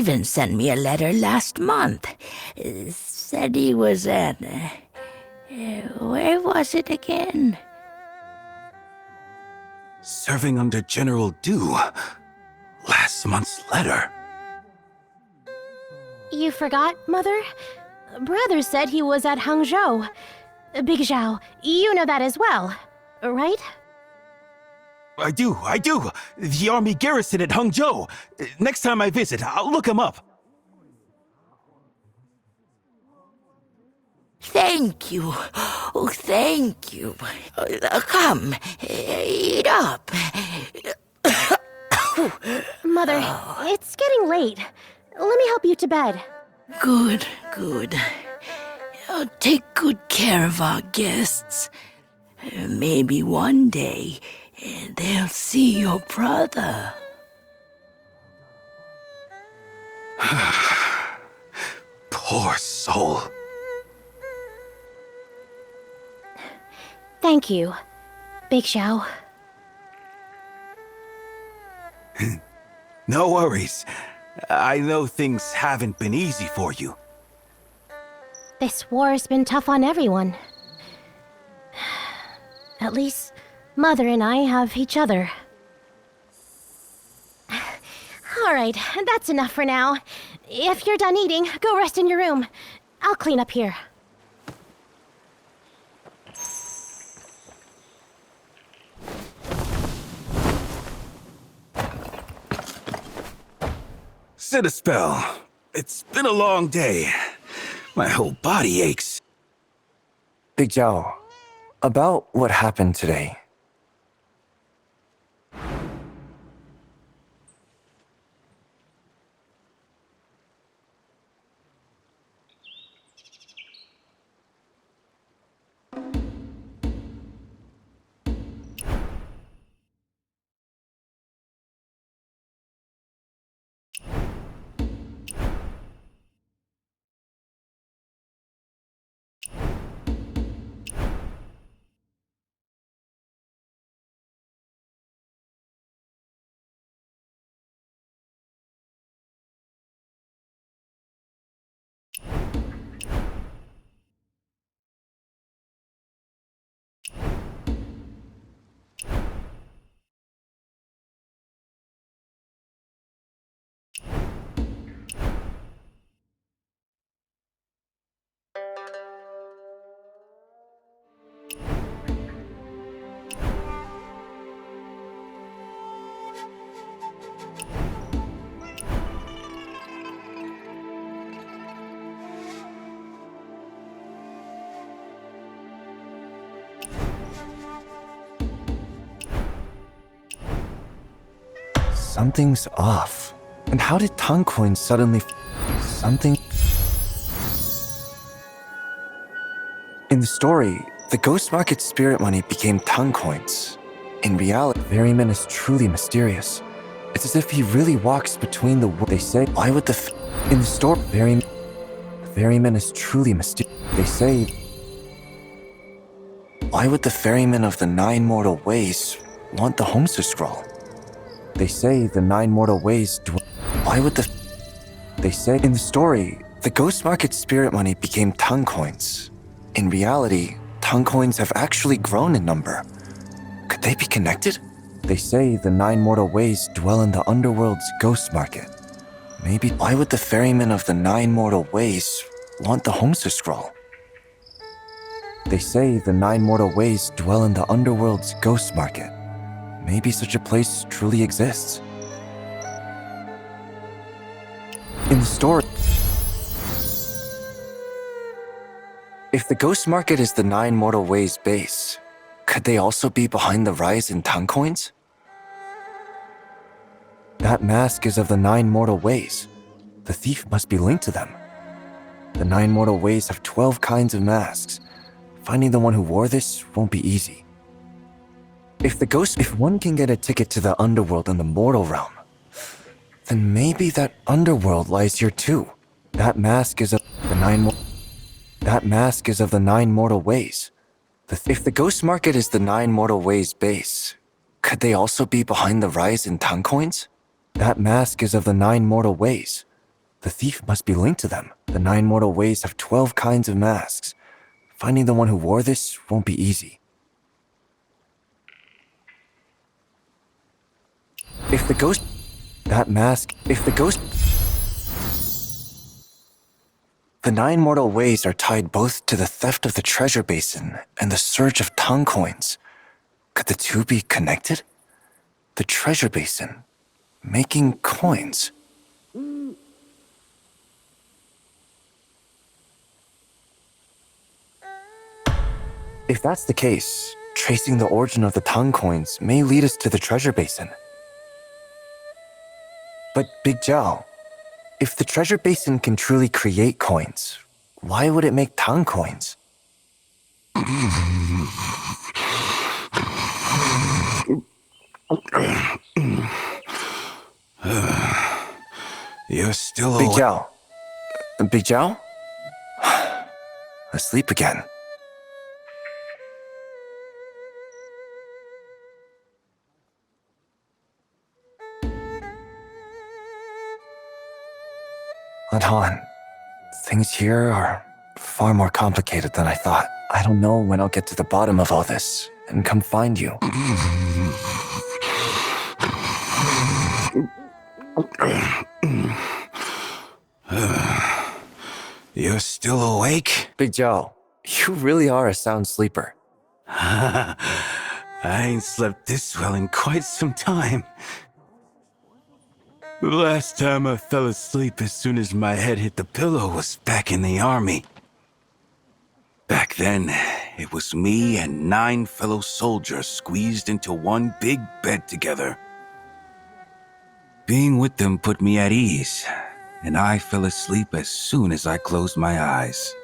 even sent me a letter last month. Said he was at... where was it again? Serving under General Du. Last month's letter. You forgot, Mother? Brother said he was at Hangzhou. Big Zhao, you know that as well, right? I do. The army garrison at Hangzhou. Next time I visit, I'll look him up. Thank you. Oh, thank you. Come, eat up. Mother, it's getting late. Let me help you to bed. Good. Take good care of our guests. Maybe one day they'll see your brother. Poor soul. Thank you, Big Zhao. No worries. I know things haven't been easy for you. This war's been tough on everyone. At least, Mother and I have each other. Alright, that's enough for now. If you're done eating, go rest in your room. I'll clean up here. Sit a spell. It's been a long day. My whole body aches. Big Zhao, about what happened today. Something's off. And how did Tang Coin suddenly... Something... In the story, the Ghost Market spirit money became Tang Coins. In reality, Ferryman is truly mysterious. It's as if he really walks between the... They say, why would the... In the story, Ferryman is truly mysterious. They say... Why would the Ferryman of the Nine Mortal Ways want the Homsu Scroll? They say the Nine Mortal Ways dwell... Why would the... They say in the story, the Ghost Market spirit money became Tang Coins. In reality, Tang Coins have actually grown in number. Could they be connected? They say the Nine Mortal Ways dwell in the Underworld's Ghost Market. Maybe... Why would the Ferryman of the Nine Mortal Ways want the Homsu Scroll? They say the Nine Mortal Ways dwell in the Underworld's Ghost Market. Maybe such a place truly exists. In the story, if the Ghost Market is the Nine Mortal Ways base, could they also be behind the rise in Tang Coins? That mask is of the Nine Mortal Ways. The thief must be linked to them. The Nine Mortal Ways have 12 kinds of masks. Finding the one who wore this won't be easy. If one can get a ticket to the Underworld and the Mortal Realm, then maybe that Underworld lies here too. That mask is of the Nine Mortal Ways. If the Ghost Market is the Nine Mortal Ways base, could they also be behind the rise in Tang Coins? That mask is of the Nine Mortal Ways. The thief must be linked to them. The 9 mortal ways have 12 kinds of masks. Finding the one who wore this won't be easy. If the ghost... That mask... If the ghost... The 9 mortal ways are tied both to the theft of the treasure basin and the search of Tang coins. Could the two be connected? The treasure basin, making coins. If that's the case, tracing the origin of the Tang coins may lead us to the treasure basin. But Big Zhao, if the treasure basin can truly create coins, why would it make Tang coins? You're still Big Zhao. Big Zhao? Asleep again. Han, things here are far more complicated than I thought. I don't know when I'll get to the bottom of all this and come find you. You're still awake? Big Zhao, you really are a sound sleeper. I ain't slept this well in quite some time. The last time I fell asleep as soon as my head hit the pillow was back in the army. Back then, it was me and 9 fellow soldiers squeezed into one big bed together. Being with them put me at ease, and I fell asleep as soon as I closed my eyes.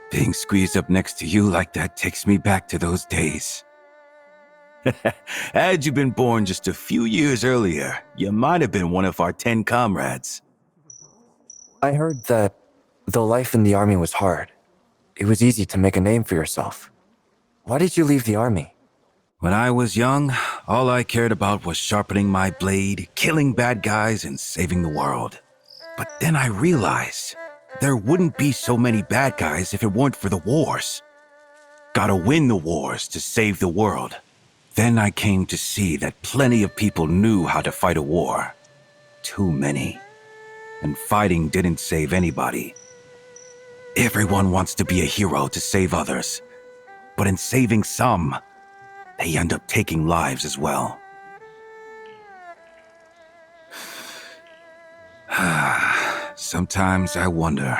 Being squeezed up next to you like that takes me back to those days. Had you been born just a few years earlier, you might have been one of our 10 comrades. I heard that though life in the army was hard, it was easy to make a name for yourself. Why did you leave the army? When I was young, all I cared about was sharpening my blade, killing bad guys, and saving the world. But then I realized there wouldn't be so many bad guys if it weren't for the wars. Gotta win the wars to save the world. Then I came to see that plenty of people knew how to fight a war. Too many. And fighting didn't save anybody. Everyone wants to be a hero to save others. But in saving some, they end up taking lives as well. Sometimes I wonder,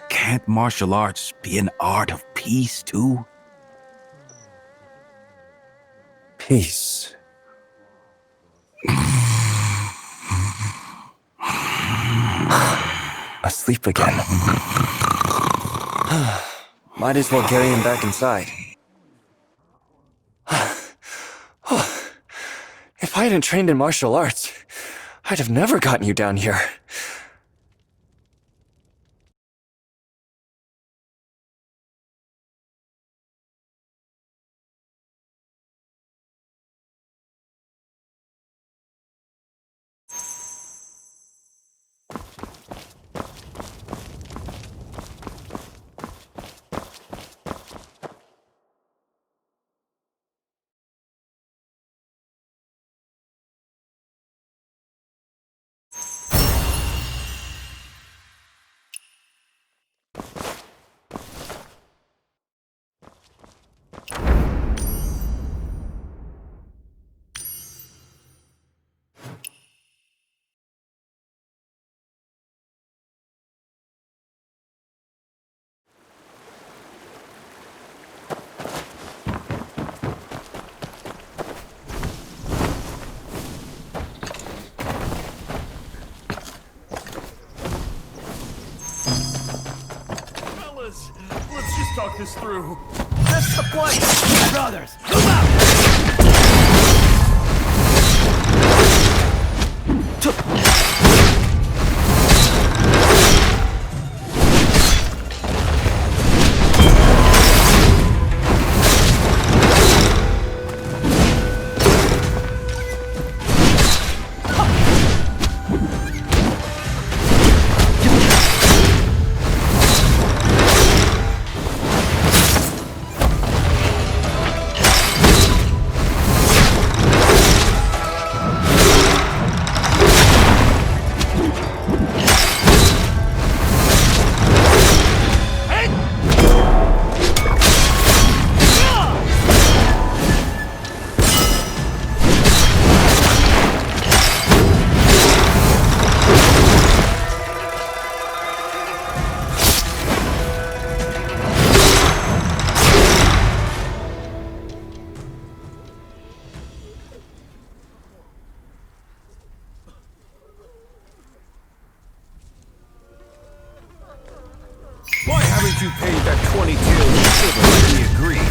can't martial arts be an art of peace too? Peace. Asleep again. Might as well carry him back inside. If I hadn't trained in martial arts, I'd have never gotten you down here. Let's just talk this through. That's the place! Brothers, move out! you paid that 20 taels of silver like we agreed.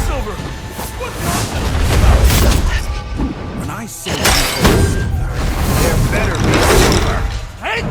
Silver! What nonsense! When I say you owe silver, there better be silver. Hey!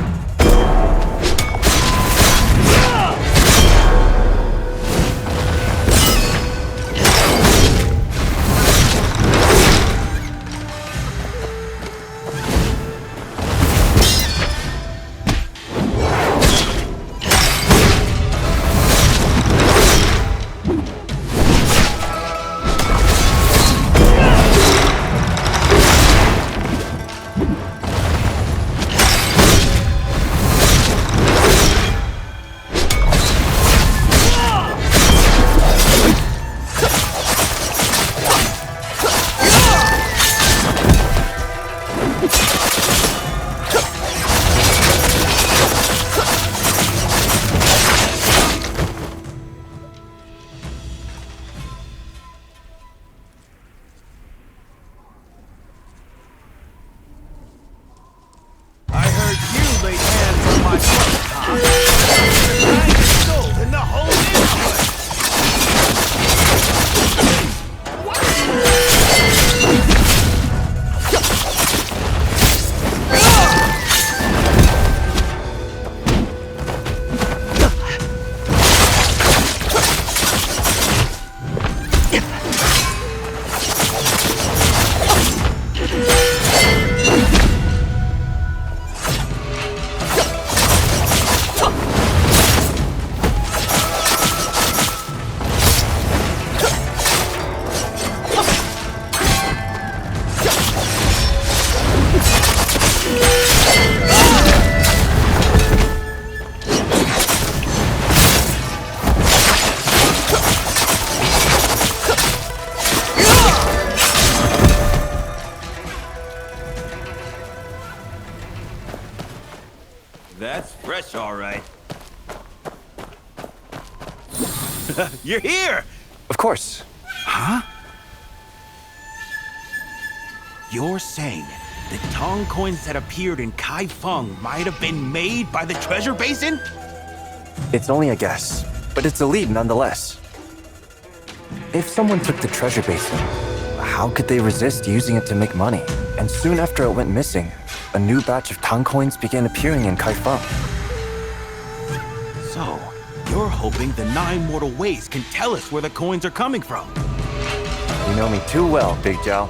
I heard you laid hands on my brother, huh? The finest gold in the whole neighborhood. That's fresh, all right. You're here! Of course. Huh? You're saying the Tong coins that appeared in Kai Feng might have been made by the treasure basin? It's only a guess, but it's a lead nonetheless. If someone took the treasure basin, how could they resist using it to make money? And soon after it went missing, a new batch of Tang coins began appearing in Kaifeng. So, you're hoping the Nine Mortal Ways can tell us where the coins are coming from? You know me too well, Big Zhao.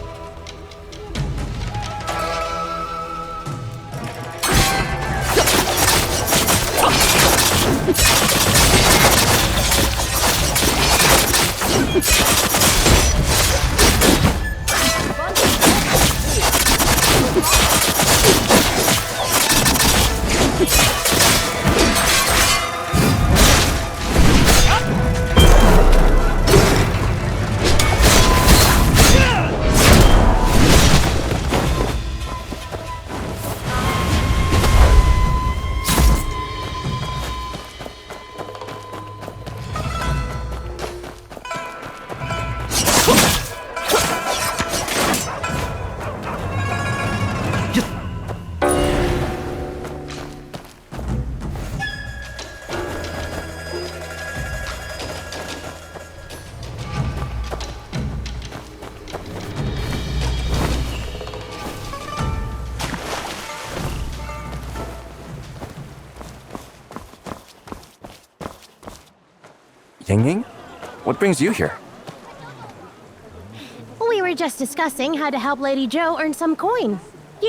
Ying Ying? What brings you here? We were just discussing how to help Lady Zhou earn some coin.